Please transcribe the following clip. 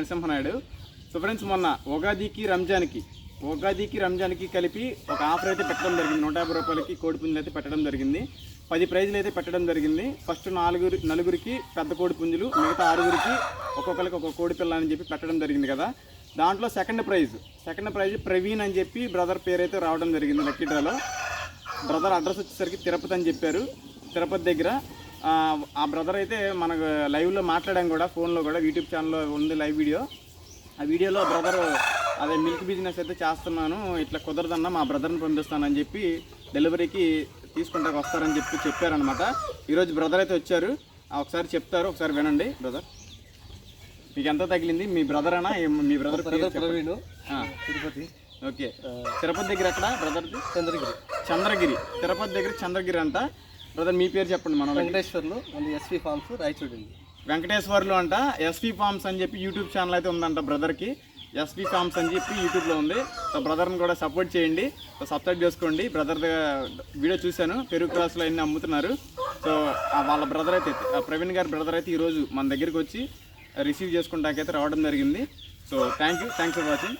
Narasimha Naidu. So friends, మొన్న ఉగాదికి రంజాన్కి కలిపి ఒక ఆఫర్ అయితే పెట్టడం జరిగింది. 150 రూపాయలకి కోడి పుంజులు అయితే పెట్టడం జరిగింది. 10 ప్రైజులు అయితే పెట్టడం జరిగింది. ఫస్ట్ నలుగురికి పెద్ద కోడి పుంజులు, మిగతా 6గురికి ఒక్కొక్కరికి ఒక్కొక్క కోడి పిల్ల అని చెప్పి పెట్టడం జరిగింది కదా. దాంట్లో సెకండ్ ప్రైజ్ ప్రవీణ్ అని చెప్పి బ్రదర్ పేరు అయితే రావడం జరిగింది లక్కీ డ్రాలో. బ్రదర్ అడ్రస్ వచ్చేసరికి తిరుపతి అని చెప్పారు, తిరుపతి దగ్గర. ఆ బ్రదర్ అయితే మనకు లైవ్లో మాట్లాడాం కూడా, ఫోన్లో కూడా, యూట్యూబ్ ఛానల్లో ఉంది లైవ్ వీడియో. ఆ వీడియోలో బ్రదర్ అదే మిల్క్ బిజినెస్ అయితే చేస్తున్నాను, ఇట్లా కుదరదన్నా మా బ్రదర్ని పంపిస్తానని చెప్పి డెలివరీకి తీసుకుంటాకి వస్తారని చెప్పారనమాట. ఈరోజు బ్రదర్ అయితే వచ్చారు, ఒకసారి చెప్తారు, ఒకసారి వినండి. బ్రదర్, మీకు ఎంత తగిలింది? మీ బ్రదర్ అనా? మీ బ్రదర్ ప్రవీణ్, తిరుపతి. ఓకే, తిరుపతి దగ్గర ఎక్కడ బ్రదర్ది? చంద్రగిరి. తిరుపతి దగ్గర చంద్రగిరి అంట. బ్రదర్ మీ పేరు చెప్పండి. మనం వెంకటేశ్వర్లు, ఎస్వి ఫార్మ్స్, రాయచూడి. వెంకటేశ్వర్లు అంట. ఎస్వి ఫార్మ్స్ అని చెప్పి యూట్యూబ్ ఛానల్ అయితే ఉందంట బ్రదర్కి. ఎస్వి ఫార్మ్స్ అని చెప్పి యూట్యూబ్లో ఉంది. సో బ్రదర్ని కూడా సపోర్ట్ చేయండి, సో సబ్స్క్రైబ్ చేసుకోండి. బ్రదర్ వీడియో చూశాను, పెరుగు క్రాస్లో అన్నీ అమ్ముతున్నారు. సో వాళ్ళ బ్రదర్ అయితే, ప్రవీణ్ గారి బ్రదర్ అయితే ఈరోజు మన దగ్గరికి వచ్చి రిసీవ్ చేసుకుంటాకైతే రావడం జరిగింది. So thanks for watching.